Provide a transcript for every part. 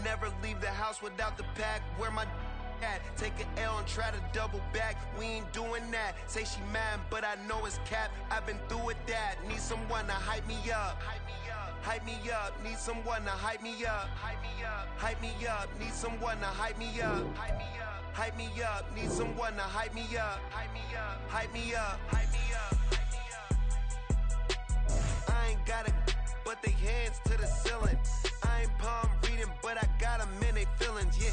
Never leave the house without the pack. Where my at? Take an L and try to double back. We ain't doing that. Say she mad, but I know it's cap. I've been through with that. Need someone to hype me up. Hype me up. Need someone to hype me up. Hype me up. Need someone to hype me up. Hype me up. Need someone to hype me up. Hype me up. Hype me up. Hype me up. I ain't got it, but they hands to the ceiling. I ain't palm reading, but I got them in they feelings, yeah.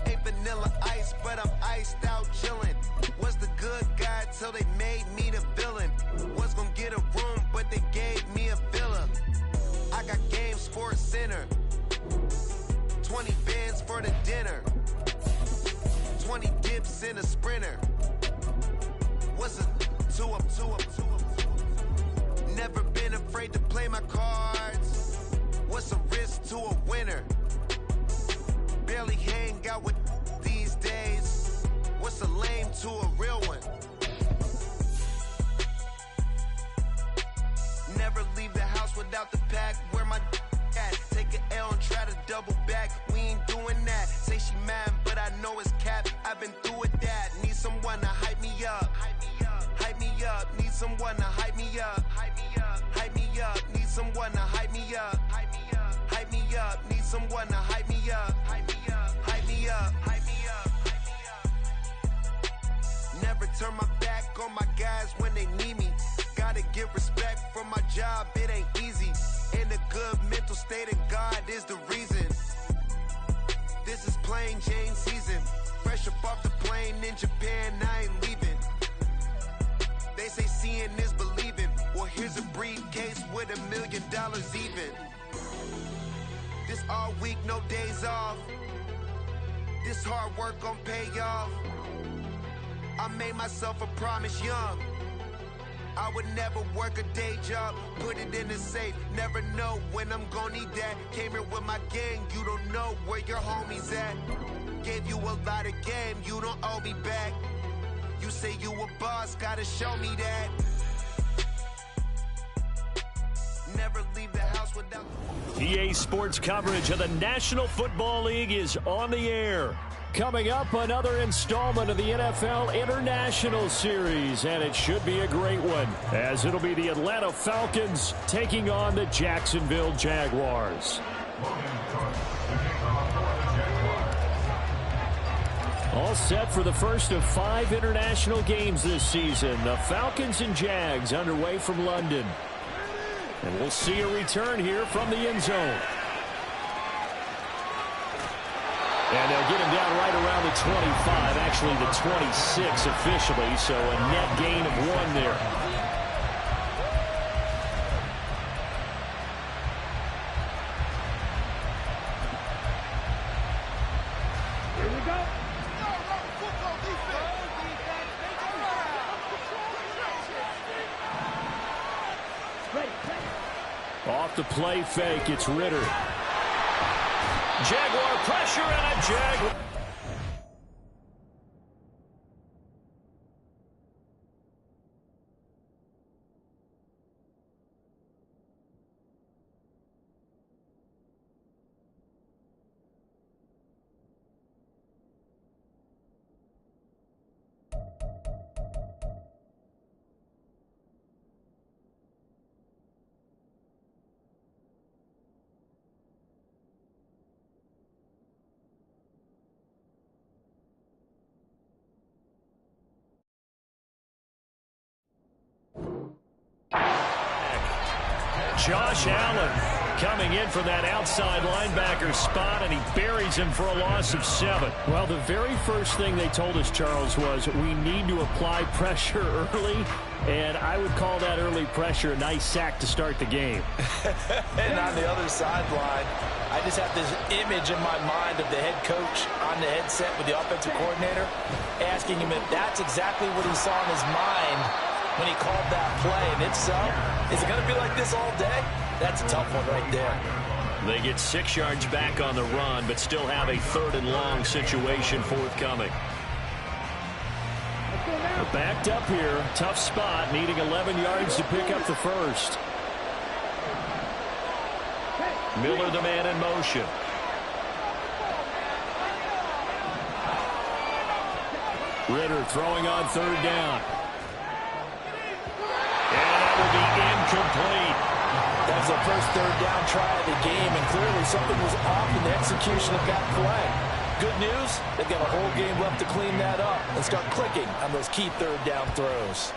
Ain't vanilla ice, but I'm iced out chillin'. Was the good guy till they made me the villain. Was gonna get a room, but they gave me a villa. I got game Sports Center. 20 bands for the dinner. 20 dips in a Sprinter. What's a two up? Never been afraid to play my cards. What's a risk to a winner? Barely hang out with these days. What's a lame to a real one? Never leave the house without the pack. Where my at? Take an L and try to double back. We ain't doing that. Say she mad, but I know it's cap. I've been through with that. Need someone to hype me up. Hype me up. Need someone to hype me up. Hype me up. Need someone to hype me up. Hype me up. Need someone to hype me up. Hype me up. Hype me up. Never turn my back on my guys when they need me. Gotta get respect from my job, it ain't easy. In a good mental state of God is the reason. This is plain Jane season. Fresh up off the plane in Japan, I ain't leaving. They say seeing is believing. Well, here's a briefcase with $1 million even. This all week, no days off. This hard work gon' pay off. I made myself a promise young. I would never work a day job, put it in the safe. Never know when I'm gon' need that. Came here with my gang, you don't know where your homies at. Gave you a lot of game, you don't owe me back. You say you a boss, gotta show me that. Never leave the house without... EA Sports coverage of the National Football League is on the air. Coming up, another installment of the NFL International Series, and it should be a great one, as it'll be the Atlanta Falcons taking on the Jacksonville Jaguars. All set for the first of 5 international games this season. The Falcons and Jags underway from London. And we'll see a return here from the end zone. And they'll get him down right around the 25, actually the 26 officially, so a net gain of 1 there. Here we go. Off the play fake, it's Ritter. Jaguar pressure and a Jaguar. Josh Allen coming in from that outside linebacker spot, and he buries him for a loss of 7. Well, the very first thing they told us, Charles, was we need to apply pressure early, and I would call that early pressure a nice sack to start the game. And on the other sideline, I just have this image in my mind of the head coach on the headset with the offensive coordinator asking him if that's exactly what he saw in his mind when he called that play. And if so, is it going to be like this all day? That's a tough one right there. They get 6 yards back on the run, but still have a 3rd and long situation forthcoming. Backed up here. Tough spot. Needing 11 yards to pick up the first. Miller, the man in motion. Ritter throwing on third down. And that will be incomplete. That was the first third down try of the game, and clearly something was off in the execution of that play. Good news, they've got a whole game left to clean that up and start clicking on those key third down throws.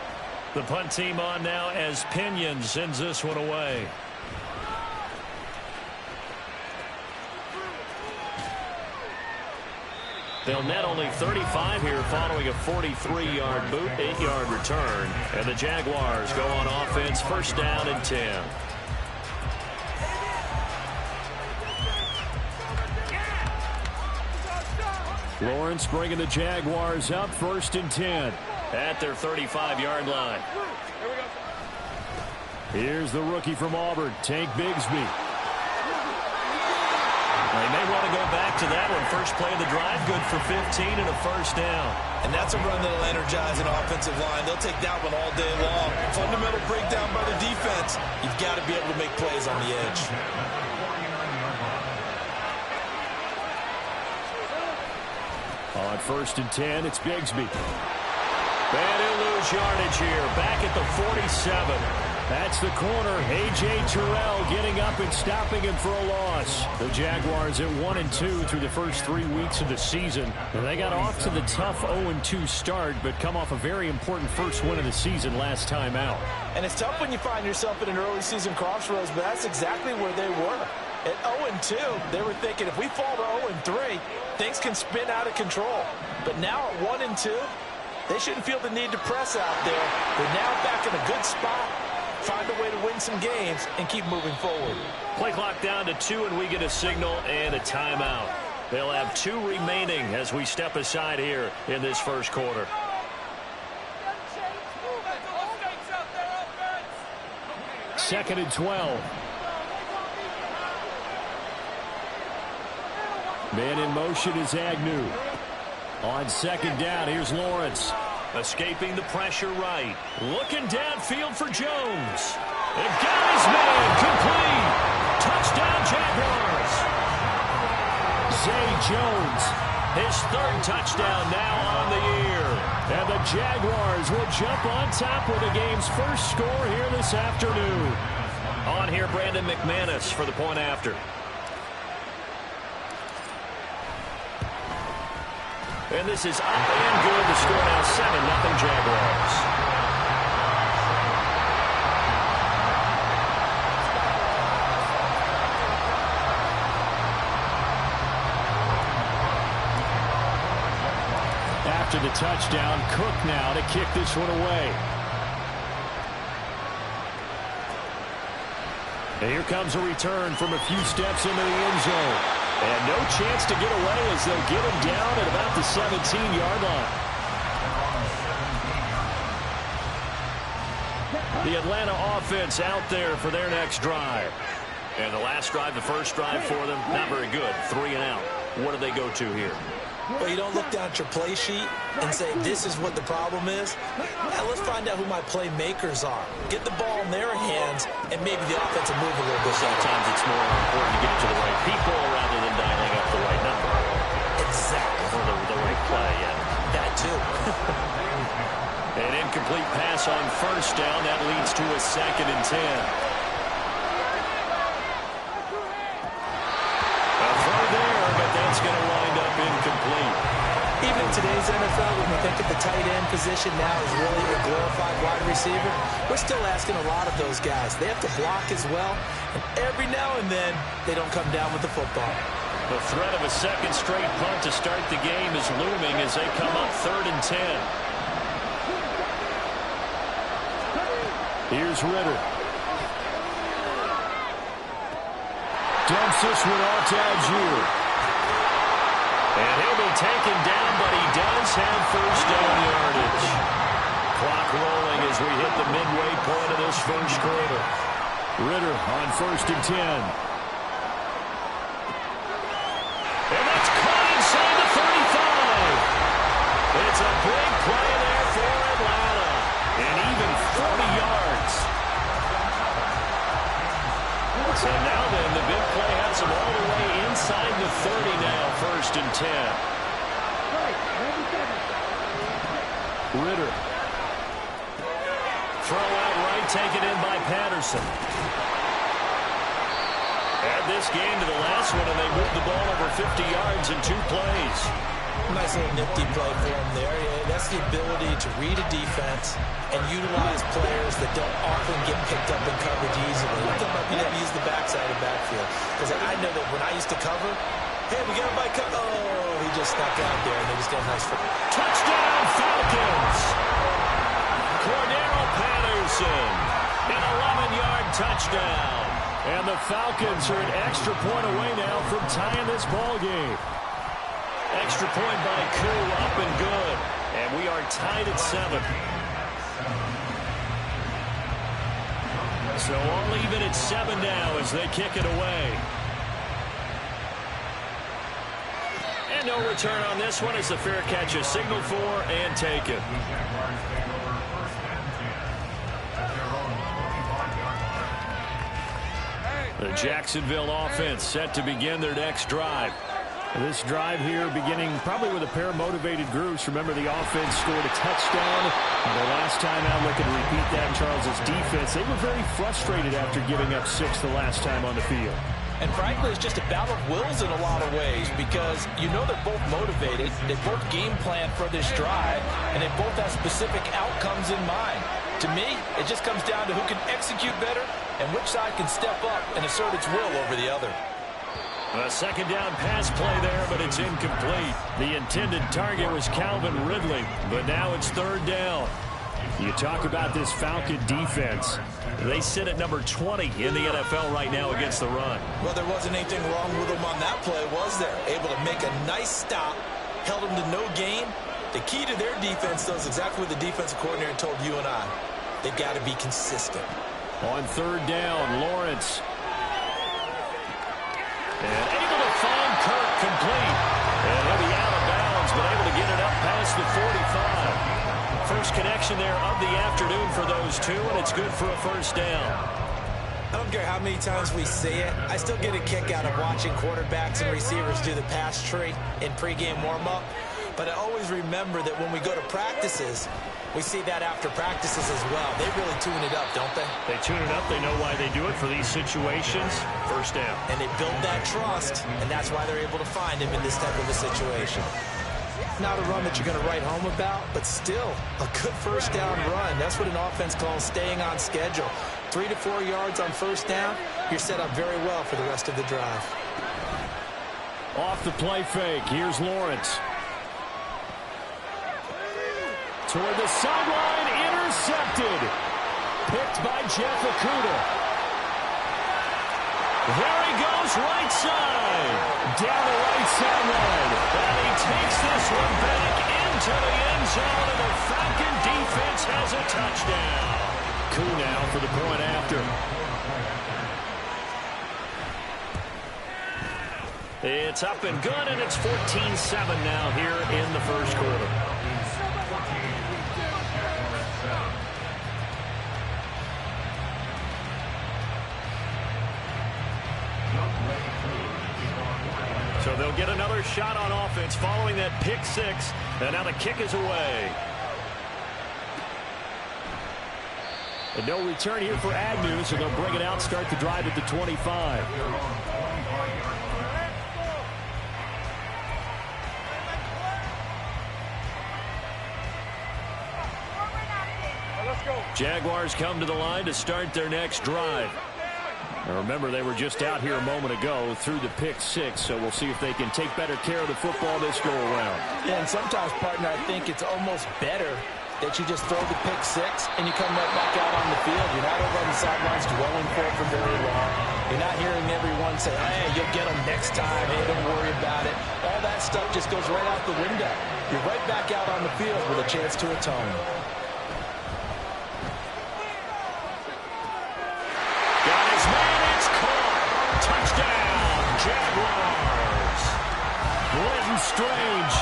The punt team on now as Pinion sends this one away. They'll net only 35 here following a 43-yard boot, 8-yard return. And the Jaguars go on offense, first down and 10. Lawrence bringing the Jaguars up, first and 10 at their 35-yard line. Here's the rookie from Auburn, Tank Bigsby. They may want to go back to that one. First play of the drive, good for 15 and a first down. And that's a run that'll energize an offensive line. They'll take that one all day long. Fundamental breakdown by the defense. You've got to be able to make plays on the edge. On first and 10, it's Bigsby. And he'll lose yardage here. Back at the 47. That's the corner. A.J. Terrell getting up and stopping him for a loss. The Jaguars at 1-2 through the first 3 weeks of the season. And they got off to the tough 0-2 start, but come off a very important first win of the season last time out. And it's tough when you find yourself in an early season crossroads, but that's exactly where they were. At 0-2, they were thinking if we fall to 0-3, things can spin out of control. But now at 1-2, they shouldn't feel the need to press out there. They're now back in a good spot. Find a way to win some games and keep moving forward. Play clock down to 2, and we get a signal and a timeout. They'll have 2 remaining as we step aside here in this first quarter. Second and 12. Man in motion is Agnew. On second down, here's Lawrence. Escaping the pressure right. Looking downfield for Jones. They've got his man. Complete. Touchdown, Jaguars. Zay Jones. His third touchdown now on the year. And the Jaguars will jump on top with the game's first score here this afternoon. On here, Brandon McManus for the point after. And this is up and good. The score now 7-0 Jaguars. After the touchdown, Cook now to kick this one away. And here comes a return from a few steps into the end zone. And no chance to get away as they'll get him down at about the 17-yard line. The Atlanta offense out there for their next drive. And the last drive, the first drive for them, not very good. 3 and out. What do they go to here? Well, you don't look down at your play sheet and say, this is what the problem is. Now let's find out who my playmakers are. Get the ball in their hands, and maybe the offense will move a little bit. Sometimes it's more important to get it to the right people rather than dialing up the right number. Exactly. Or the right play, yeah. That too. An incomplete pass on first down. That leads to a second and 10. A throw there, but that's going to wind up incomplete. Even in today's NFL, when we think of the tight end position now as really a glorified wide receiver, we're still asking a lot of those guys. They have to block as well, and every now and then, they don't come down with the football. The threat of a second straight punt to start the game is looming as they come up 3rd and 10. Here's Ritter. Dumps this one off to Algier. And he'll be taken down, but he does have first down yardage. Clock rolling as we hit the midway point of this first quarter. Ritter on 1st and 10. And that's caught inside the 35. It's a big play there for 1st and 10. Ritter. Throw out right, taken in by Patterson. Add this game to the last one, and they moved the ball over 50 yards in 2 plays. Nice little nifty play for him there. Yeah, that's the ability to read a defense and utilize players that don't often get picked up in coverage easily. I'm talking about being able to use the backside of the backfield. Because I know that when I used to cover, hey, we got a bike cut. Oh, he just stuck out there, and they just got a nice foot. Touchdown, Falcons! Cordero Patterson, an 11-yard touchdown. And the Falcons are an extra point away now from tying this ball game. Extra point by Koo, up and good. And we are tied at 7. So all even at 7 now as they kick it away. And no return on this one as the fair catch is signaled for and taken. The Jacksonville offense set to begin their next drive. This drive here beginning probably with a pair of motivated groups. Remember, the offense scored a touchdown. The last time out, looking to repeat that in Charles's defense. They were very frustrated after giving up 6 the last time on the field. And frankly, it's just a battle of wills in a lot of ways because you know they're both motivated. They both game plan for this drive, and they both have specific outcomes in mind. To me, it just comes down to who can execute better and which side can step up and assert its will over the other. A second down pass play there, but it's incomplete. The intended target was Calvin Ridley, but now it's 3rd down. You talk about this Falcon defense. They sit at number 20 in the NFL right now against the run. Well, there wasn't anything wrong with them on that play, was there? Able to make a nice stop, held them to no gain. The key to their defense, though, is exactly what the defensive coordinator told you and I. They've got to be consistent. On 3rd down, Lawrence. And able to find Kirk complete. And he'll be out of bounds, but able to get it up past the 45. First connection there of the afternoon for those two, and it's good for a 1st down. I don't care how many times we see it. I still get a kick out of watching quarterbacks and receivers do the pass tree in pregame warm-up. But I always remember that when we go to practices, we see that after practices as well. They really tune it up, don't they? They tune it up. They know why they do it for these situations. 1st down. And they build that trust, and that's why they're able to find him in this type of a situation. Not a run that you're going to write home about, but still a good 1st down run. That's what an offense calls staying on schedule. 3 to 4 yards on 1st down, you're set up very well for the rest of the drive. Off the play fake, here's Lawrence. Toward the sideline, intercepted. Picked by Jeff Okudah. There he goes, right side. Down the right sideline. And he takes this one back into the end zone, and the Falcon defense has a touchdown. Koo now for the point after. It's up and good, and it's 14-7 now here in the 1st quarter. So they'll get another shot on offense following that pick 6, and now the kick is away. And no return here for Agnew, so they'll bring it out, start the drive at the 25. Jaguars come to the line to start their next drive. Now remember, they were just out here a moment ago through the pick 6, so we'll see if they can take better care of the football this go around. Yeah, and sometimes, partner, I think it's almost better that you just throw the pick 6 and you come right back out on the field. You're not over on the sidelines dwelling for it for very long. You're not hearing everyone say, hey, you'll get them next time. Hey, don't worry about it. All that stuff just goes right out the window. You're right back out on the field with a chance to atone. Jaguars. Britton Strange,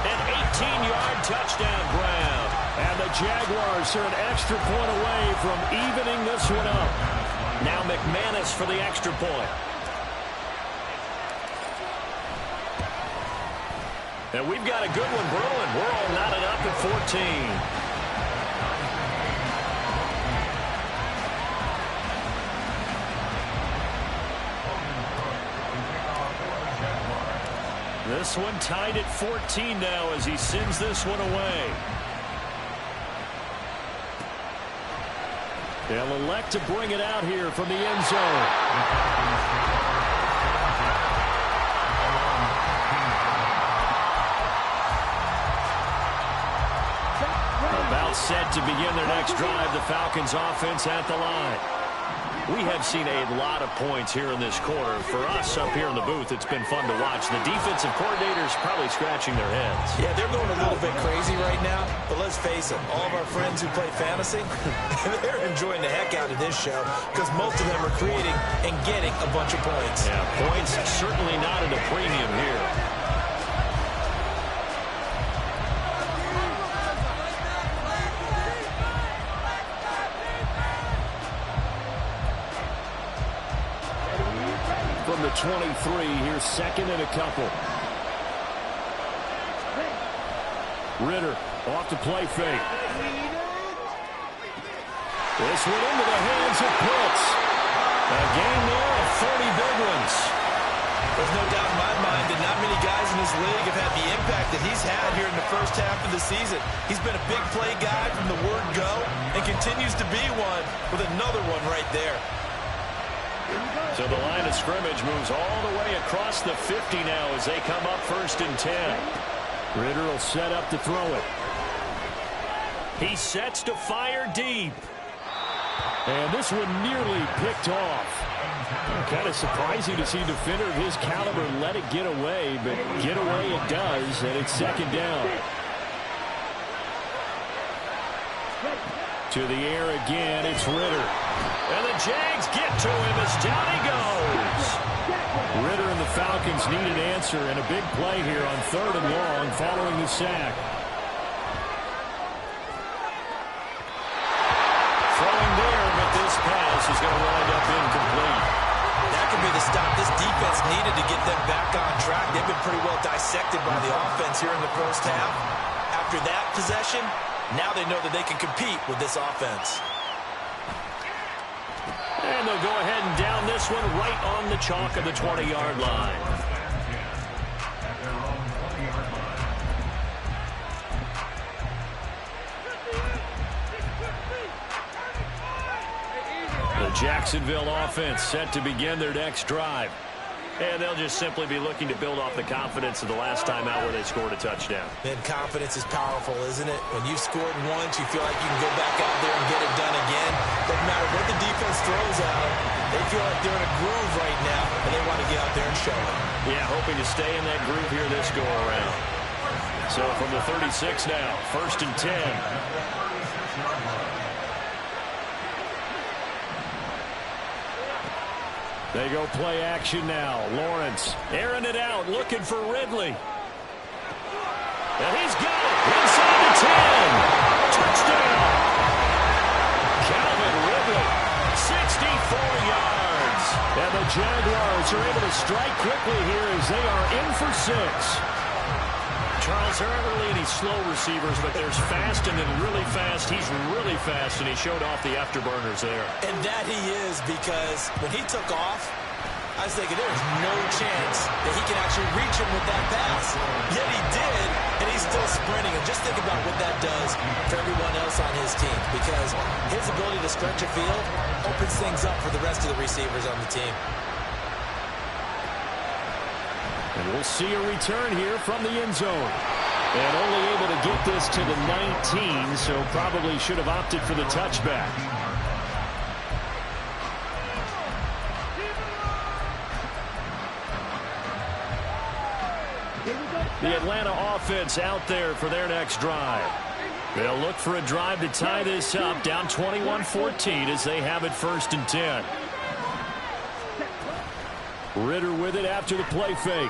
an 18-yard touchdown grab. And the Jaguars are an extra point away from evening this one up. Now McManus for the extra point. And we've got a good one brewing. We're all knotted up at 14. This one tied at 14 now as he sends this one away. They'll elect to bring it out here from the end zone. About set to begin their next drive, the Falcons offense at the line. We have seen a lot of points here in this quarter. For us up here in the booth, it's been fun to watch. The defensive coordinators probably scratching their heads. Yeah, they're going a little bit crazy right now, but let's face it, all of our friends who play fantasy, they're enjoying the heck out of this show because most of them are creating and getting a bunch of points. Yeah, points certainly not at a premium here. From the 23, here's second and a couple. Ritter off to play fake. This one into the hands of Pitts. A game there of 30 big ones. There's no doubt in my mind that not many guys in this league have had the impact that he's had here in the first half of the season. He's been a big play guy from the word go and continues to be one with another one right there. So the line of scrimmage moves all the way across the 50 now as they come up 1st and 10. Ritter will set up to throw it. He sets to fire deep. And this one nearly picked off. Kind of surprising to see a defender of his caliber let it get away, but get away it does, and it's second down. To the air again, it's Ritter. And the Jags get to him as down he goes. Ritter and the Falcons need an answer and a big play here on 3rd and long following the sack. Throwing there, but this pass is going to wind up incomplete. That could be the stop this defense needed to get them back on track. They've been pretty well dissected by the offense here in the first half. After that possession, now they know that they can compete with this offense. And they'll go ahead and down this one right on the chalk of the 20-yard line. The Jacksonville offense set to begin their next drive. And they'll just simply be looking to build off the confidence of the last time out where they scored a touchdown. And confidence is powerful, isn't it? When you scored once, you feel like you can go back out there and get it done again. Doesn't matter what the defense throws at them. They feel like they're in a groove right now, and they want to get out there and show it. Yeah, hoping to stay in that groove here this go-around. So from the 36 now, 1st and 10. They go play action now. Lawrence airing it out, looking for Ridley. And he's got it inside the 10. Touchdown. Calvin Ridley, 64 yards. And the Jaguars are able to strike quickly here as they are in for 6. Charles, there aren't really any slow receivers, but there's fast and then really fast. He's really fast, and he showed off the afterburners there. And that he is, because when he took off, I was thinking there's no chance that he can actually reach him with that pass. Yet he did, and he's still sprinting. And just think about what that does for everyone else on his team, because his ability to stretch a field opens things up for the rest of the receivers on the team. And we'll see a return here from the end zone. And only able to get this to the 19, so probably should have opted for the touchback. The Atlanta offense out there for their next drive. They'll look for a drive to tie this up, down 21-14 as they have it 1st and 10. Ritter with it after the play fake.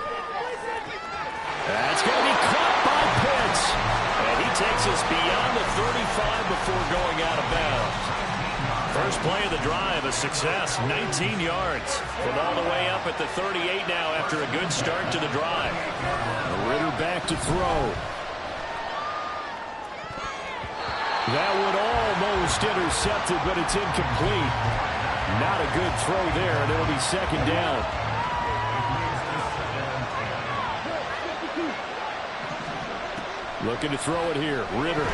That's going to be caught by Pitts. And he takes us beyond the 35 before going out of bounds. First play of the drive, a success, 19 yards. From all the way up at the 38 now after a good start to the drive. Ritter back to throw. That one almost intercepted, but it's incomplete. Not a good throw there, and it'll be second down. Looking to throw it here, Ritter.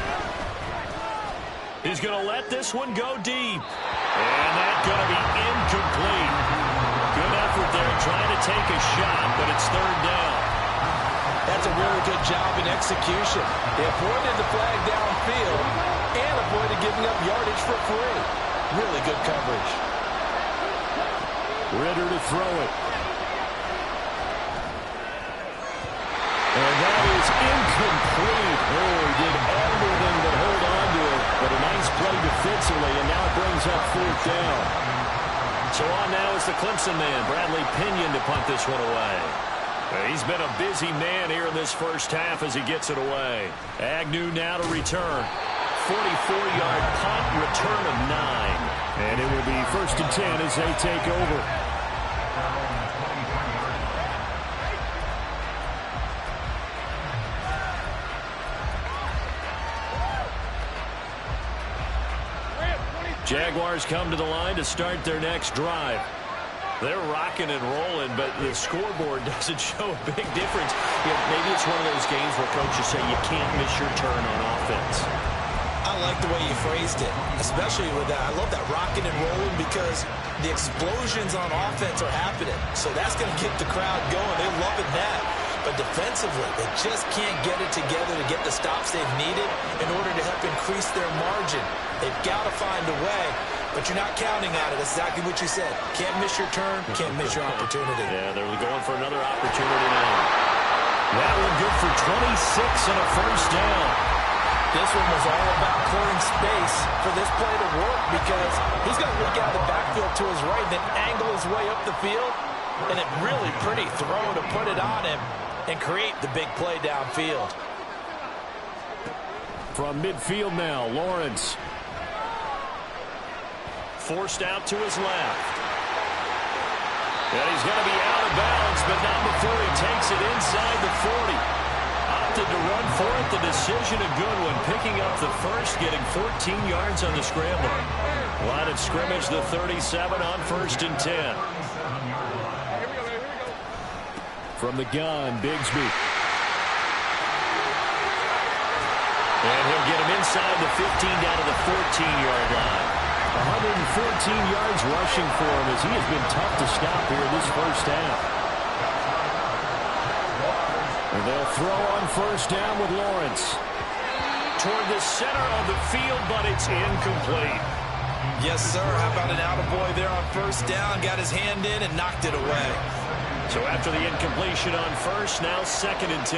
He's going to let this one go deep. And that's going to be incomplete. Good effort there trying to take a shot, but it's third down. That's a really good job in execution. They avoided the flag downfield and avoided giving up yardage for free. Really good coverage. Ritter to throw it. And that is incomplete. Oh, he did everything but hold on to it. But a nice play defensively, and now it brings up fourth down. So on now is the Clemson man, Bradley Pinion, to punt this one away. He's been a busy man here in this first half as he gets it away. Agnew now to return. 44-yard punt, return of 9. And it will be 1st and 10 as they take over. Jaguars come to the line to start their next drive. They're rocking and rolling, but the scoreboard doesn't show a big difference. Maybe it's one of those games where coaches say you can't miss your turn on offense. I like the way you phrased it, especially with that. I love that rocking and rolling because the explosions on offense are happening. So that's going to get the crowd going. They're loving that. But defensively, they just can't get it together to get the stops they've needed in order to help increase their margin. They've got to find a way, but you're not counting on it. That's exactly what you said. Can't miss your turn, can't miss your opportunity. Yeah, they're going for another opportunity now. That one good for 26 and a first down. This one was all about clearing space for this play to work because he's going to look out the backfield to his right, then angle his way up the field, and a really pretty throw to put it on him and create the big play downfield. From midfield now, Lawrence. Forced out to his left. And he's going to be out of bounds, but not before he takes it inside the 40. Opted to run for it. The decision a good one. Picking up the first, getting 14 yards on the scramble. Line of scrimmage, the 37 on 1st and 10. From the gun, Bigsby. And he'll get him inside the 15 down to the 14-yard line. 114 yards rushing for him as he has been tough to stop here this first half. And they'll throw on first down with Lawrence. Toward the center of the field, but it's incomplete. Yes, sir. How about an attaboy there on first down? Got his hand in and knocked it away. So after the incompletion on first, now 2nd and 10.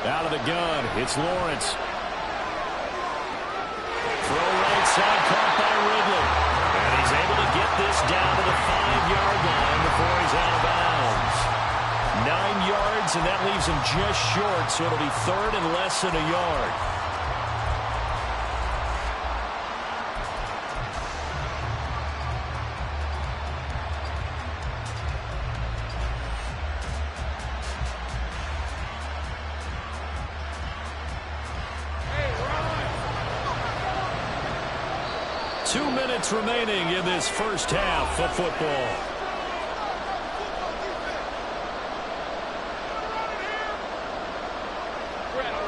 Out of the gun, it's Lawrence. Throw right side, caught by Ridley. And he's able to get this down to the 5-yard line before he's out of bounds. 9 yards, and that leaves him just short, so it'll be 3rd and less than a yard. Remaining in this first half of football.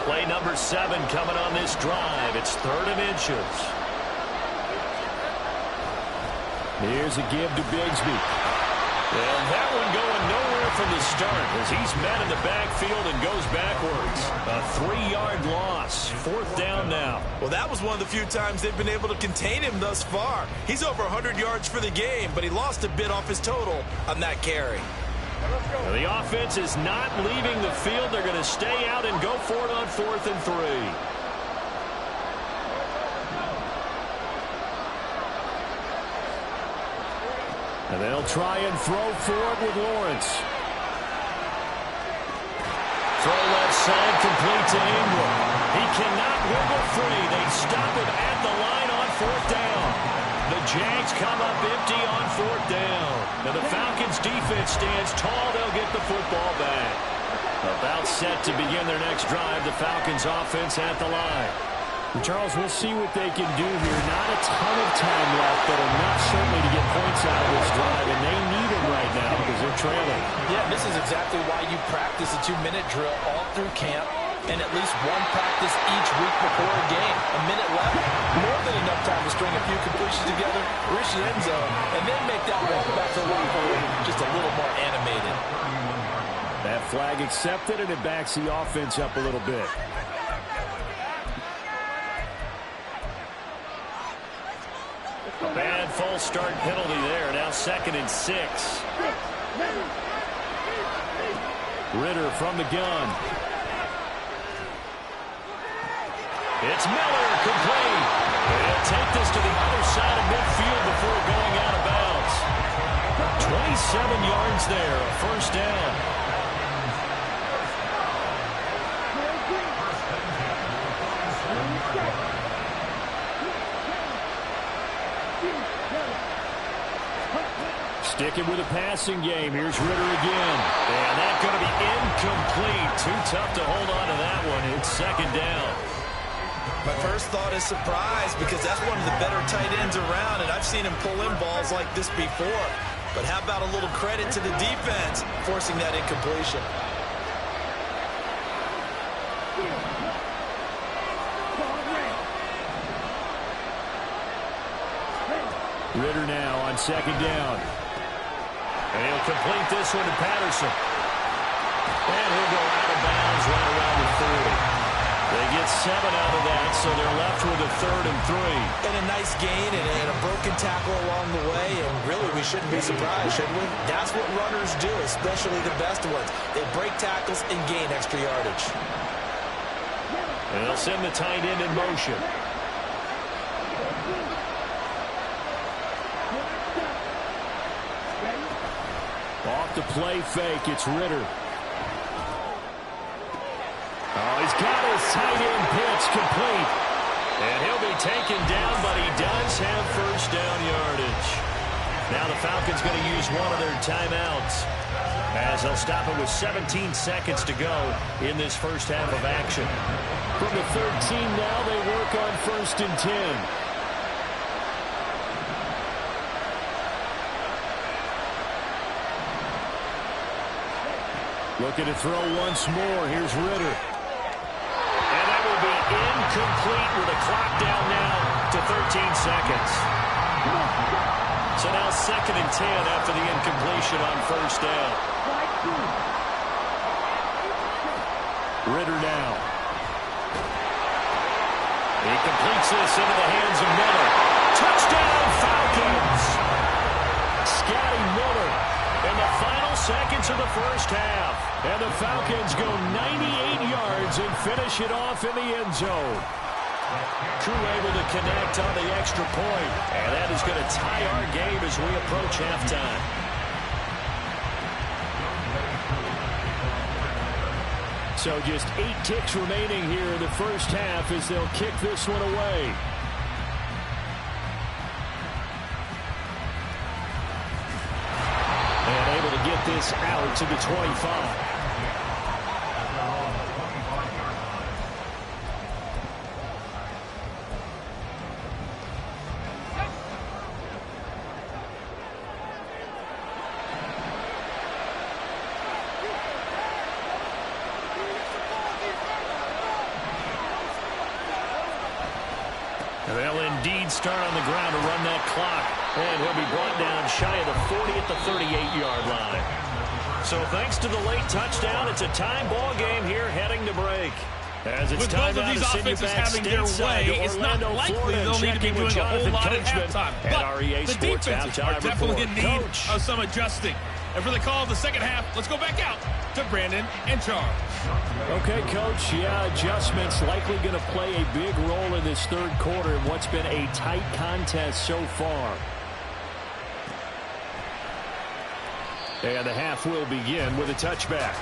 Play number 7 coming on this drive. It's 3rd and inches. Here's a give to Bigsby. And that one going nowhere from the start as he's met in the backfield and goes backwards. A 3-yard loss. 4th down now. Well, that was one of the few times they've been able to contain him thus far. He's over 100 yards for the game, but he lost a bit off his total on that carry. Now the offense is not leaving the field. They're going to stay out and go for it on 4th and 3. And they'll try and throw for it with Lawrence. Throw left side, complete to Ingram. He cannot wiggle free. They stop him at the line on fourth down. The Jags come up empty on fourth down. And the Falcons defense stands tall. They'll get the football back. About set to begin their next drive. The Falcons offense at the line. Charles, we'll see what they can do here. Not a ton of time left, but enough certainly to get points out of this drive, and they need them right now because they're trailing. Yeah, this is exactly why you practice a 2-minute drill all through camp and at least one practice each week before a game. A minute left, more than enough time to string a few completions together, reach the end zone, and then make that walk back to the line just a little more animated. That flag accepted, and it backs the offense up a little bit. A bad false start penalty there. Now 2nd and 6. Ritter from the gun. It's Miller, complete. He'll take this to the other side of midfield before going out of bounds. 27 yards there, a first down. Sticking with a passing game. Here's Ritter again. And that's going to be incomplete. Too tough to hold on to that one. It's 2nd down. My first thought is surprise because that's one of the better tight ends around, and I've seen him pull in balls like this before. But how about a little credit to the defense forcing that incompletion? Ritter now on 2nd down. And he'll complete this one to Patterson. And he'll go out of bounds right around the 30. They get 7 out of that, so they're left with a 3rd and 3. And a nice gain and a broken tackle along the way, and really we shouldn't be surprised, should we? That's what runners do, especially the best ones. They break tackles and gain extra yardage. And they'll send the tight end in motion. Off the play fake, it's Ritter. Oh, he's got his tight end pitch complete. And he'll be taken down, but he does have first down yardage. Now the Falcons going to use one of their timeouts as they'll stop it with 17 seconds to go in this first half of action. From the 13 now, they work on 1st and 10. Looking to throw once more. Here's Ritter. And that will be incomplete with a clock down now to 13 seconds. So now 2nd and 10 after the incompletion on first down. Ritter now. He completes this into the hands of Miller. Touchdown Falcons! Scotty Miller in the final seconds of the first half. And the Falcons go 98 yards and finish it off in the end zone. Crew able to connect on the extra point. And that is going to tie our game as we approach halftime. So just 8 ticks remaining here in the first half as they'll kick this one away. And able to get this out to the 25. They'll indeed start on the ground to run that clock. And he'll be brought down shy of the 40 at the 38-yard line. So thanks to the late touchdown, it's a tie ball game here heading to break. As it's with time both of these offenses having their way, it's not likely they'll need to be doing a whole lot at halftime. But the defenses are definitely in need of some adjusting. And for the call of the second half, let's go back out to Brandon and Charles. Okay, Coach. Yeah, adjustments likely going to play a big role in this third quarter in what's been a tight contest so far. And the half will begin with a touchback.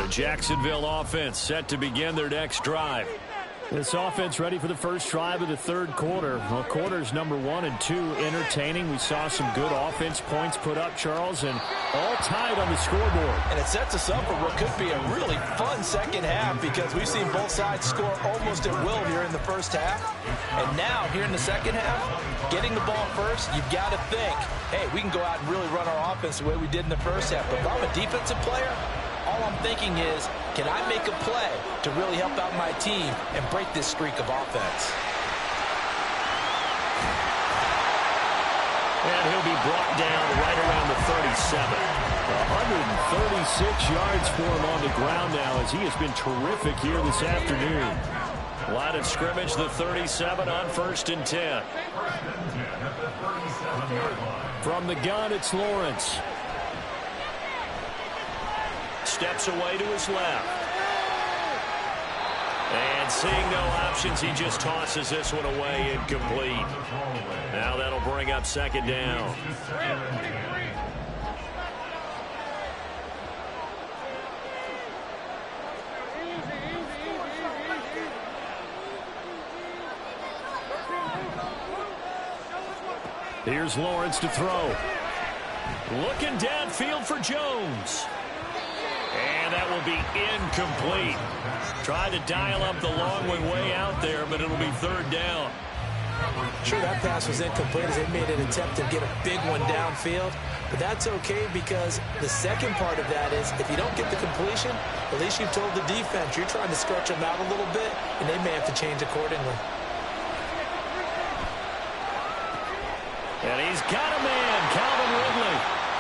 The Jacksonville offense set to begin their next drive. This offense ready for the first drive of the third quarter. Well, quarters number 1 and 2 entertaining. We saw some good offense points put up, Charles, and all tied on the scoreboard. And it sets us up for what could be a really fun second half because we've seen both sides score almost at will here in the first half. And now, here in the second half, getting the ball first, you've got to think, hey, we can go out and really run our offense the way we did in the first half. But if I'm a defensive player, all I'm thinking is, can I make a play to really help out my team and break this streak of offense? And he'll be brought down right around the 37. 136 yards for him on the ground now as he has been terrific here this afternoon. Line of scrimmage, the 37 on 1st and 10. From the gun, it's Lawrence. Steps away to his left. And seeing no options, he just tosses this one away incomplete. Now that'll bring up second down. Here's Lawrence to throw. Looking downfield for Jones. And that will be incomplete. Tried to dial up the long one way out there, but it'll be third down. Sure, that pass was incomplete as they made an attempt to get a big one downfield. But that's okay because the second part of that is if you don't get the completion, at least you've told the defense you're trying to stretch them out a little bit, and they may have to change accordingly. And he's got a man, Calvin Ridley.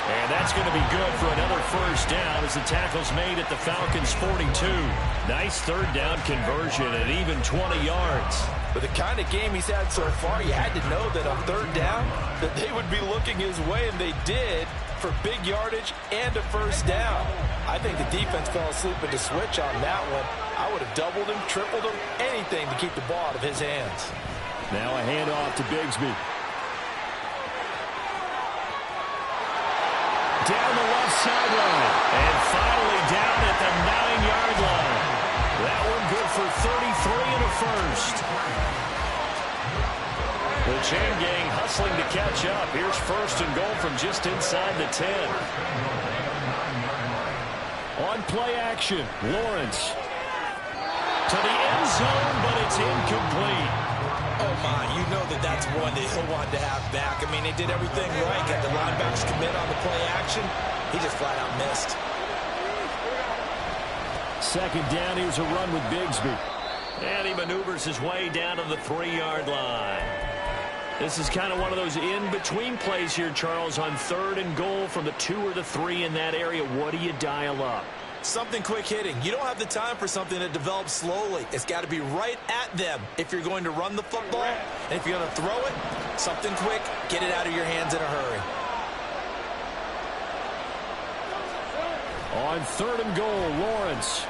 And that's going to be good for another first down as the tackle's made at the Falcons' 42. Nice third down conversion at even 20 yards. With the kind of game he's had so far, you had to know that on third down that they would be looking his way, and they did for big yardage and a first down. I think the defense fell asleep at the switch on that one. I would have doubled him, tripled him, anything to keep the ball out of his hands. Now a handoff to Bigsby. Down the left sideline. And finally down at the 9-yard line. That one good for 33 and a first. The chain gang hustling to catch up. Here's first and goal from just inside the 10. On play action, Lawrence. To the end zone, but it's incomplete. Oh, my, you know that's one that he'll want to have back. I mean, they did everything right. Got the linebackers commit on the play action. He just flat out missed. Second down, here's a run with Bigsby. And he maneuvers his way down to the 3-yard line. This is kind of one of those in-between plays here, Charles, on third and goal from the 2 or the 3 in that area. What do you dial up? Something quick hitting. You don't have the time for something that develops slowly. It's got to be right at them if you're going to run the football. And if you're going to throw it, something quick, get it out of your hands in a hurry. On third and goal, Lawrence.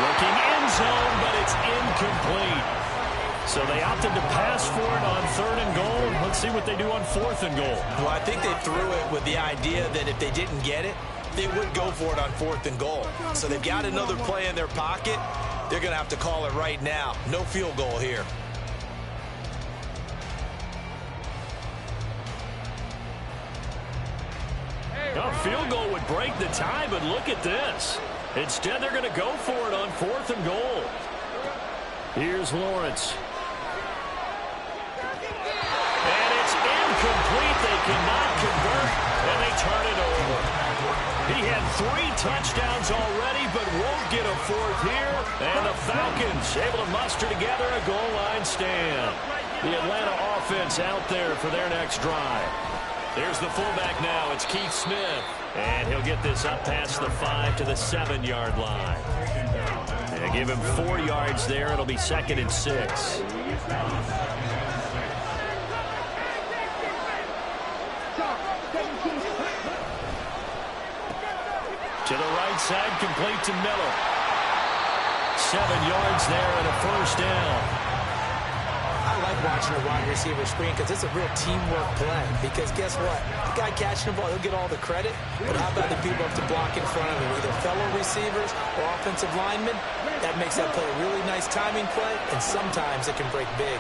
Looking end zone, but it's incomplete. So they opted to pass for it on third and goal. Let's see what they do on fourth and goal. Well, I think they threw it with the idea that if they didn't get it, they would go for it on fourth and goal. So they've got another play in their pocket. They're going to have to call it right now. No field goal here. A field goal would break the tie, but look at this. Instead, they're going to go for it on fourth and goal. Here's Lawrence. And it's incomplete. They cannot convert, and they turn it over. He had 3 touchdowns already, but won't get a fourth here. And the Falcons able to muster together a goal line stand. The Atlanta offense out there for their next drive. There's the fullback now. It's Keith Smith. And he'll get this up past the 5 to the 7-yard line. They give him 4 yards there. It'll be 2nd and 6. To the right side, complete to Miller. 7 yards there and a first down. I like watching a wide receiver screen because it's a real teamwork play. Because guess what? The guy catching the ball, he'll get all the credit. But how about the people up to block in front of him, either fellow receivers or offensive linemen? That makes that play a really nice timing play, and sometimes it can break big.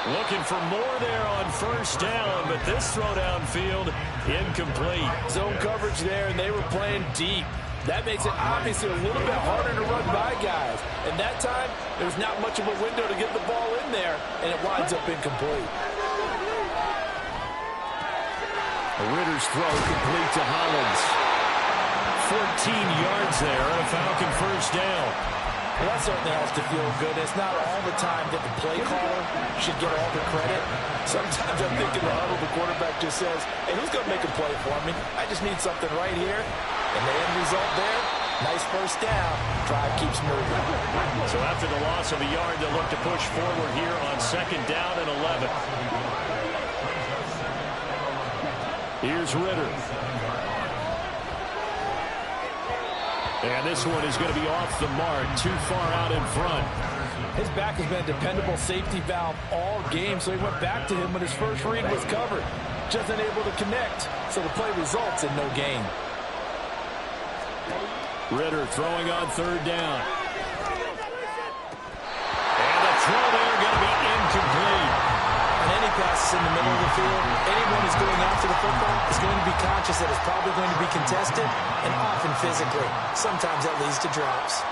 Looking for more there on first down, but this throw downfield incomplete. Zone coverage there, and they were playing deep. That makes it obviously a little bit harder to run by guys. And that time, there's not much of a window to get the ball in there, and it winds up incomplete. Ritter's throw complete to Hollins. 14 yards there, and a Falcon first down. Well, that certainly has to feel good. It's not all the time that the play caller should get all the credit. Sometimes I'm thinking the huddle, the quarterback just says, hey, who's going to make a play for me? I just need something right here. And the end result there, nice first down. Drive keeps moving. So after the loss of a yard, they'll look to push forward here on second down and 11. Here's Ritter. And this one is going to be off the mark, too far out in front. His back has been a dependable safety valve all game, so he went back to him when his first read was covered. Just unable to connect, so the play results in no gain. Ritter throwing on third down. And the throw there going to be incomplete. On any passes in the middle of the field, anyone who's going after the football is going to be conscious that it's probably going to be contested, and often physically. Sometimes that leads to drops.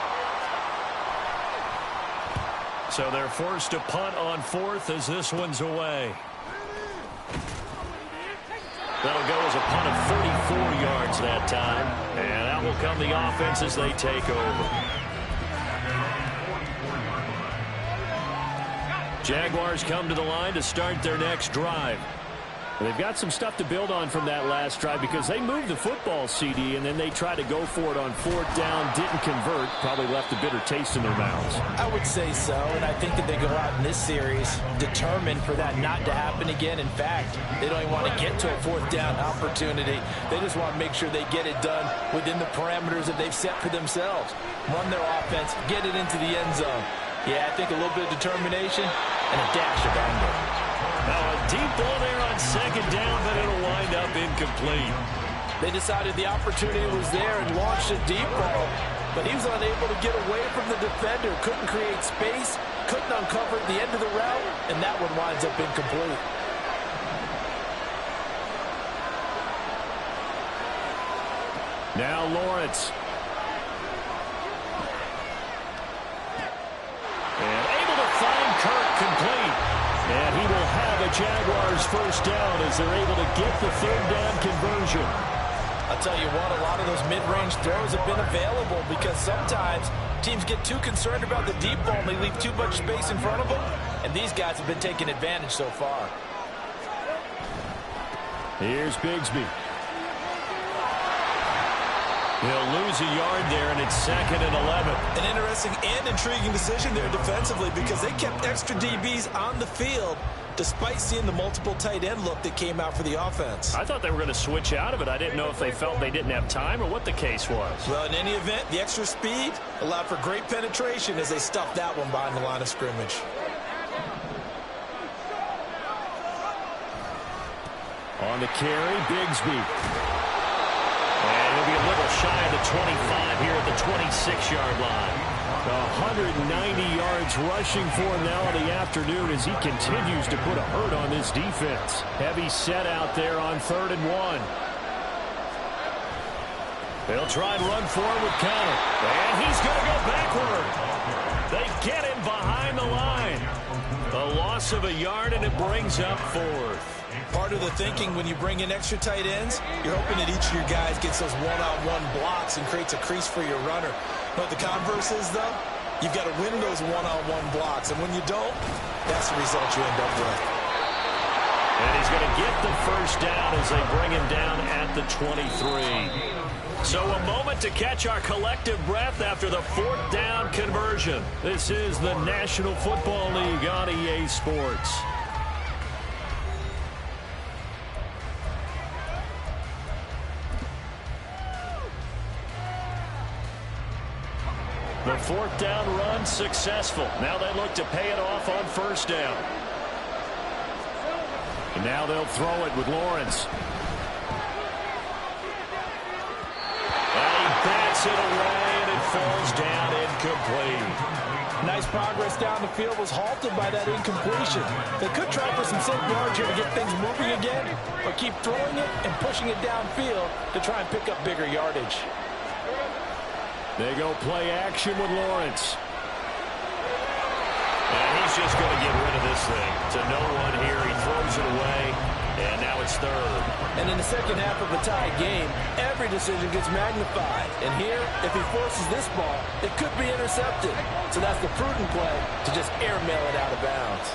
So they're forced to punt on fourth as this one's away. That'll go as a punt of 34 yards that time. And out will come the offense as they take over. Jaguars come to the line to start their next drive. They've got some stuff to build on from that last drive because they moved the football, CD, and then they tried to go for it on fourth down, didn't convert, probably left a bitter taste in their mouths. I would say so, and I think that they go out in this series determined for that not to happen again. In fact, they don't even want to get to a fourth down opportunity. They just want to make sure they get it done within the parameters that they've set for themselves. Run their offense, get it into the end zone. Yeah, I think a little bit of determination and a dash of anger. Now a deep ball there on second down, but it'll wind up incomplete. They decided the opportunity was there and launched a deep ball, but he was unable to get away from the defender. Couldn't create space, couldn't uncover the end of the route, and that one winds up incomplete. Now Lawrence. And able to find Kirk complete. And he will have a Jaguars first down as they're able to get the third down conversion. I'll tell you what, a lot of those mid-range throws have been available because sometimes teams get too concerned about the deep ball and they leave too much space in front of them. And these guys have been taking advantage so far. Here's Bigsby. He'll lose a yard there, and it's second and 11. An interesting and intriguing decision there defensively because they kept extra DBs on the field despite seeing the multiple tight end look that came out for the offense. I thought they were going to switch out of it. I didn't know if they felt they didn't have time or what the case was. Well, in any event, the extra speed allowed for great penetration as they stuffed that one behind the line of scrimmage. On the carry, Bigsby. And he'll be a little shy of the 25 here at the 26-yard line. 190 yards rushing for him now in the afternoon as he continues to put a hurt on this defense. Heavy set out there on 3rd and 1. They'll try and run forward with Connor. And he's going to go backward. They get him behind the line. A loss of a yard, and it brings up 4th. Part of the thinking when you bring in extra tight ends, you're hoping that each of your guys gets those one-on-one blocks and creates a crease for your runner. But the converse is, though, you've got to win those one-on-one blocks. And when you don't, that's the result you end up with. And he's going to get the first down as they bring him down at the 23. So a moment to catch our collective breath after the 4th down conversion. This is the National Football League on EA Sports. The 4th down run successful. Now they look to pay it off on 1st down. And now they'll throw it with Lawrence. And he bats it away, and it falls down incomplete. Nice progress down the field, was halted by that incompletion. They could try for some safe yards here to get things moving again, or keep throwing it and pushing it downfield to try and pick up bigger yardage. They go play action with Lawrence. And he's just going to get rid of this thing. To no one here. He throws it away, and now it's 3rd. And in the second half of a tie game, every decision gets magnified. And here, if he forces this ball, it could be intercepted. So that's the prudent play to just airmail it out of bounds.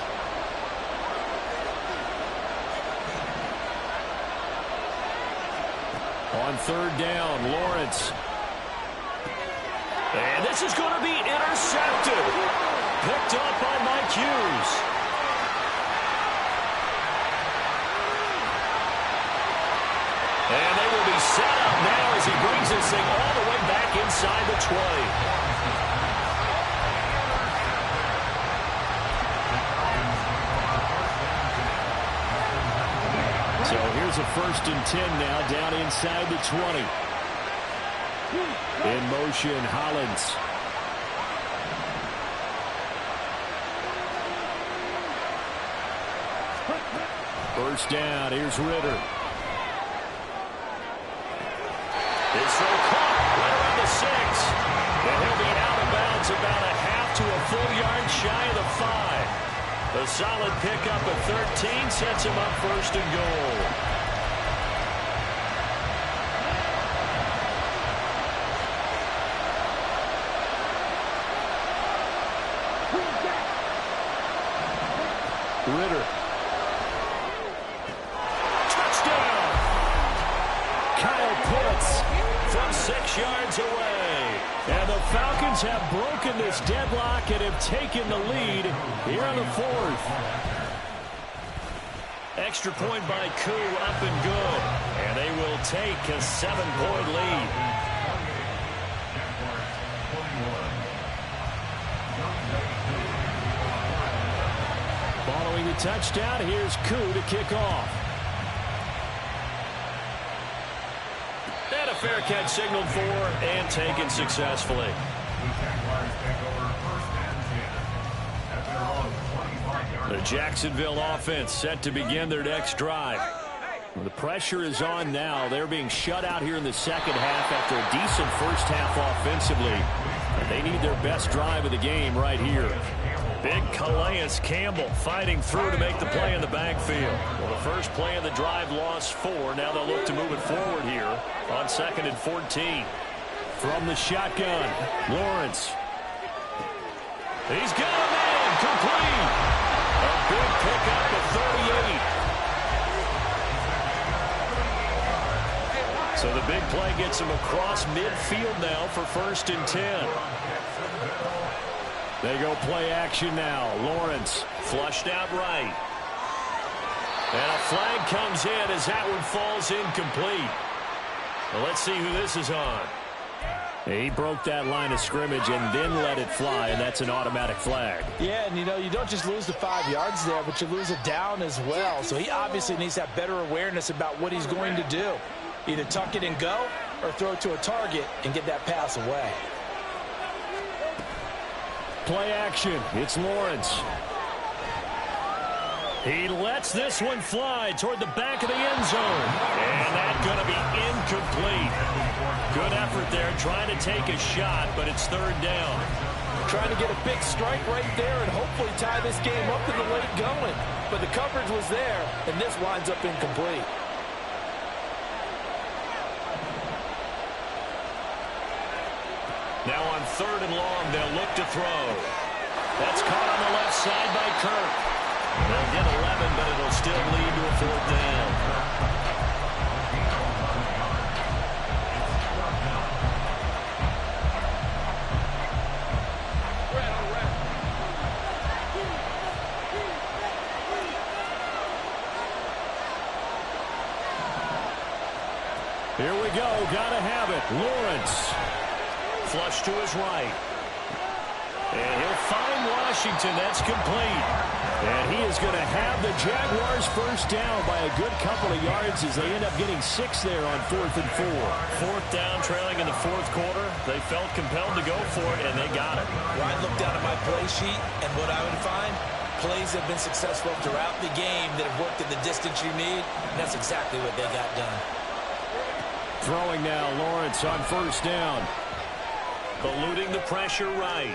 On 3rd down, Lawrence. And this is going to be intercepted. Picked up by Mike Hughes. And they will be set up now as he brings this thing all the way back inside the 20. So here's a 1st and 10 now down inside the 20. In motion, Hollins. 1st down, here's Ritter. His throw caught right around the 6. And he'll be out of bounds about a half to a full yard shy of the 5. A solid pickup at 13 sets him up 1st and goal. Ritter. Touchdown! Kyle Pitts from 6 yards away. And the Falcons have broken this deadlock and have taken the lead here in the 4th. Extra point by Koo, up and good. And they will take a 7-point lead. Following the touchdown, here's Koo to kick off. And a fair catch signaled for and taken successfully. The Jacksonville offense set to begin their next drive. The pressure is on now. They're being shut out here in the second half after a decent first half offensively. And they need their best drive of the game right here. Big Calais Campbell fighting through to make the play in the backfield. Well, the first play of the drive lost 4. Now they'll look to move it forward here on 2nd and 14. From the shotgun, Lawrence. He's got a man, complete. A big pickup of 38. So the big play gets him across midfield now for 1st and 10. They go play action now. Lawrence flushed out right. And a flag comes in as that one falls incomplete. Well, let's see who this is on. He broke that line of scrimmage and then let it fly, and that's an automatic flag. Yeah, and you know, you don't just lose the 5 yards there, but you lose a down as well. So he obviously needs to have better awareness about what he's going to do. Either tuck it and go or throw it to a target and get that pass away. Play action. It's Lawrence. He lets this one fly toward the back of the end zone. And that's going to be incomplete. Good effort there trying to take a shot, but it's 3rd down. Trying to get a big strike right there and hopefully tie this game up in the late going. But the coverage was there, and this winds up incomplete. Now on 3rd and long, they'll look to throw. That's caught on the left side by Kirk. They'll get 11, but it'll still lead to a 4th down. Here we go. Gotta have it. Lawrence. Flush to his right. And he'll find Washington. That's complete. And he is going to have the Jaguars first down by a good couple of yards as they end up getting 6 there on 4th and 4. 4th down, trailing in the 4th quarter. They felt compelled to go for it, and they got it. Well, I looked down at my play sheet, and what I would find, plays have been successful throughout the game that have worked in the distance you need, and that's exactly what they got done. Throwing now, Lawrence on 1st down. Eluding the pressure right.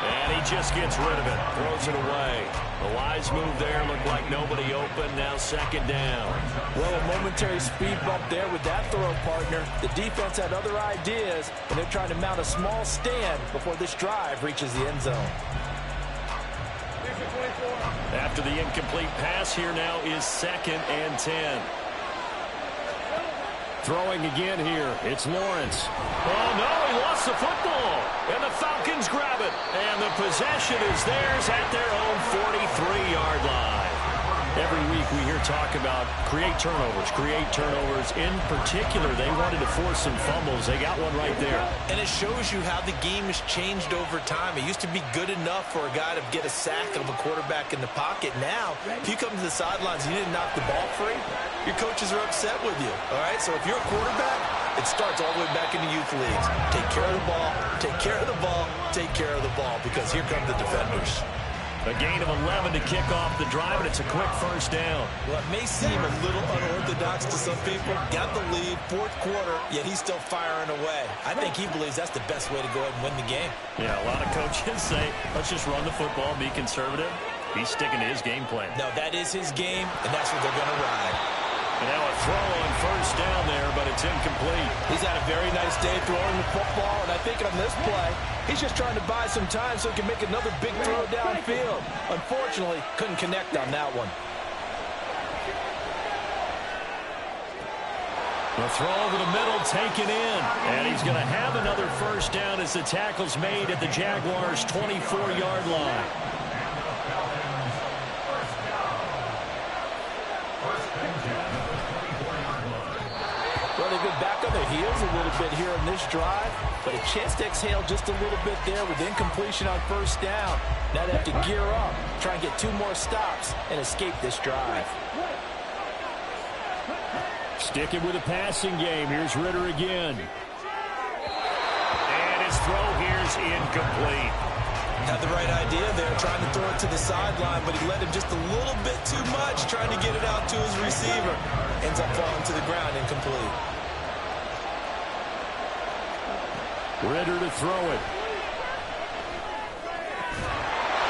And he just gets rid of it. Throws it away. A wise move there. Looked like nobody open. Now 2nd down. Well, a momentary speed bump there with that throw, partner. The defense had other ideas, and they're trying to mount a small stand before this drive reaches the end zone. After the incomplete pass, here now is 2nd and 10. Throwing again here. It's Lawrence. Oh, no, he lost the football. And the Falcons grab it. And the possession is theirs at their own 43-yard line. Every week we hear talk about create turnovers. In particular, they wanted to force some fumbles. They got one right there. And it shows you how the game has changed over time. It used to be good enough for a guy to get a sack of a quarterback in the pocket. Now, if you come to the sidelines and you didn't knock the ball free, your coaches are upset with you. All right, so if you're a quarterback, it starts all the way back in the youth leagues. Take care of the ball, take care of the ball, take care of the ball, because here come the defenders. A gain of 11 to kick off the drive, and it's a quick 1st down. Well, it may seem a little unorthodox to some people. Got the lead, 4th quarter, yet he's still firing away. I think he believes that's the best way to go ahead and win the game. Yeah, a lot of coaches say, let's just run the football, be conservative. He's sticking to his game plan. No, that is his game, and that's what they're going to ride. And now a throw on 1st down there, but it's incomplete. He's had a very nice day throwing the football, and I think on this play, he's just trying to buy some time so he can make another big throw downfield. Unfortunately, couldn't connect on that one. The throw over the middle, taken in. And he's going to have another 1st down as the tackle's made at the Jaguars' 24-yard line. Well, they've been back on their heels a little bit here in this drive, but a chance to exhale just a little bit there with incompletion on 1st down. Now they have to gear up, try and get 2 more stops, and escape this drive. Sticking with a passing game. Here's Ritter again. And his throw here's incomplete. Had the right idea there, trying to throw it to the sideline, but he let him just a little bit too much, trying to get it out to his receiver. Ends up falling to the ground, incomplete. Ritter to throw it.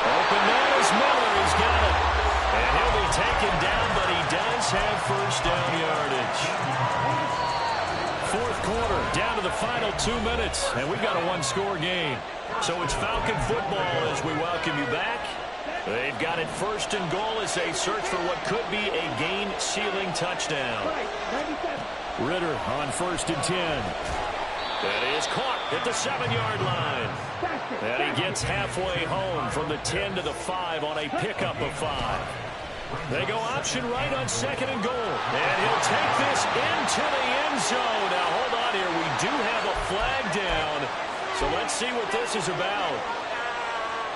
Open man is Miller. He's got it. And he'll be taken down, but he does have 1st down yardage. 4th quarter, down to the final 2 minutes, and we've got a 1-score game. So it's Falcon football as we welcome you back. They've got it 1st and goal as they search for what could be a game-sealing touchdown. Ritter on 1st and 10. That is caught at the 7-yard line. And he gets halfway home from the 10 to the 5 on a pickup of 5. They go option right on 2nd and goal. And he'll take this into the end zone. Now, hold on here. We do have a flag down. So let's see what this is about.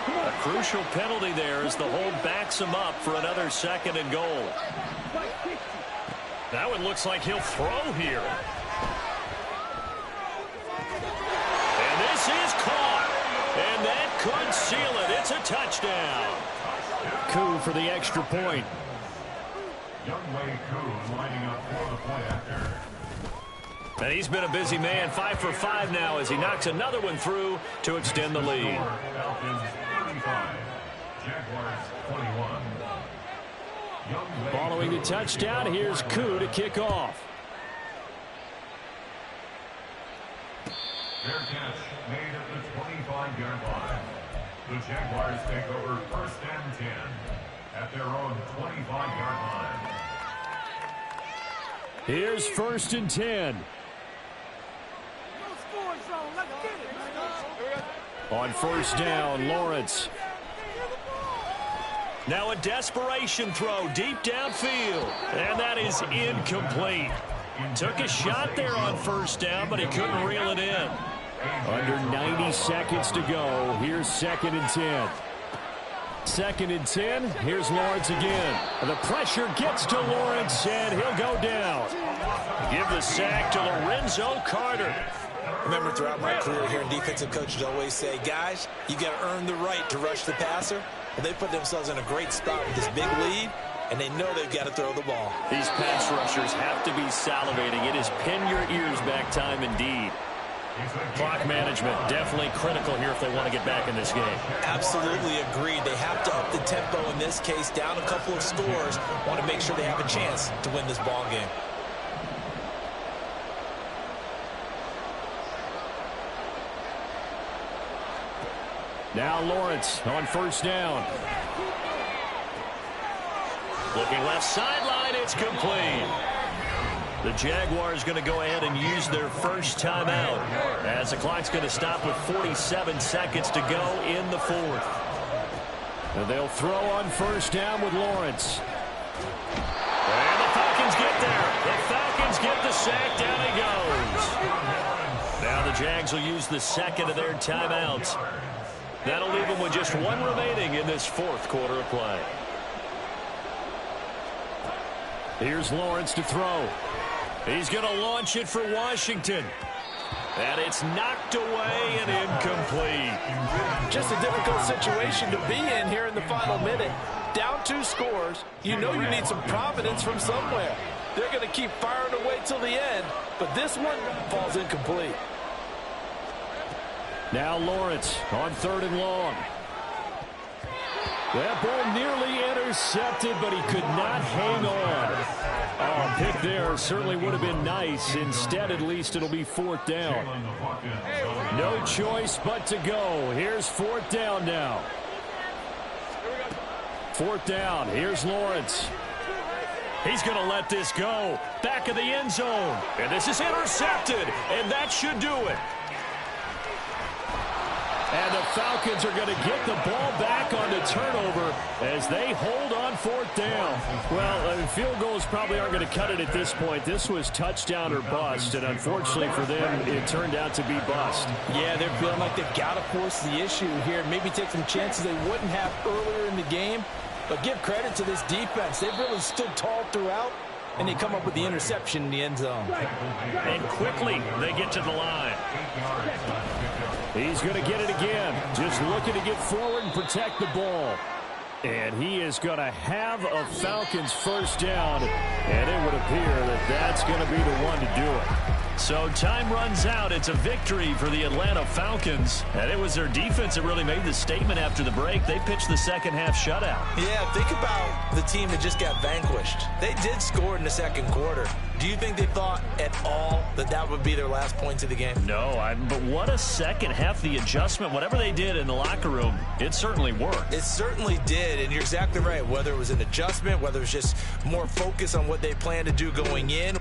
A crucial penalty there as the hold backs him up for another 2nd and goal. Now it looks like he'll throw here. And this is caught. And that could seal it. It's a touchdown. Koo for the extra point. Youngway Koo lining up for the point after. And he's been a busy man, 5 for 5 now as he knocks another one through to extend the lead. Falcons 35, Jaguars 21. Following the touchdown, here's Koo to kick off. Fair catch made at the 25-yard line. The Jaguars take over 1st and 10 at their own 25-yard line. Here's 1st and 10. On 1st down, Lawrence. Now a desperation throw deep downfield. And that is incomplete. Took a shot there on first down, but he couldn't reel it in. Under 90 seconds to go. Here's 2nd and 10. 2nd and 10. Here's Lawrence again. The pressure gets to Lawrence, and he'll go down. Give the sack to Lorenzo Carter. Remember, throughout my career here, defensive coaches always say, guys, you got to earn the right to rush the passer. Well, they put themselves in a great spot with this big lead, and they know they've got to throw the ball. These pass rushers have to be salivating. It is pin your ears back time indeed. Clock management definitely critical here if they want to get back in this game. Absolutely agreed. They have to up the tempo in this case, down a couple of scores. Want to make sure they have a chance to win this ball game. Now Lawrence on first down. Looking left sideline, it's complete. The Jaguars going to go ahead and use their first timeout as the clock's going to stop with 47 seconds to go in the 4th. And they'll throw on first down with Lawrence. And the Falcons get there. The Falcons get the sack. Down he goes. Now the Jags will use the 2nd of their timeouts. That'll leave them with just 1 remaining in this 4th quarter of play. Here's Lawrence to throw. He's going to launch it for Washington. And it's knocked away and incomplete. Just a difficult situation to be in here in the final minute. Down 2 scores. You know you need some providence from somewhere. They're going to keep firing away till the end, but this one falls incomplete. Now Lawrence on 3rd and long. That ball nearly intercepted, but he could not hang on. Oh, pick there certainly would have been nice. Instead, at least, it'll be 4th down. No choice but to go. Here's 4th down now. 4th down. Here's Lawrence. He's going to let this go. Back of the end zone. And this is intercepted. And that should do it. And the Falcons are going to get the ball back on the turnover as they hold on 4th down. Well, field goals probably aren't going to cut it at this point. This was touchdown or bust, and unfortunately for them, it turned out to be bust. Yeah, they're feeling like they've got to force the issue here. Maybe take some chances they wouldn't have earlier in the game. But give credit to this defense. They've really stood tall throughout, and they come up with the interception in the end zone. And quickly, they get to the line. He's going to get it again. Just looking to get forward and protect the ball. And he is going to have a Falcons first down. And it would appear that that's going to be the one to do it. So time runs out. It's a victory for the Atlanta Falcons. And it was their defense that really made the statement after the break. They pitched the second half shutout. Yeah, think about the team that just got vanquished. They did score in the 2nd quarter. Do you think they thought at all that that would be their last points of the game? No, but what a second half. The adjustment, whatever they did in the locker room, it certainly worked. It certainly did, and you're exactly right. Whether it was an adjustment, whether it was just more focus on what they planned to do going in.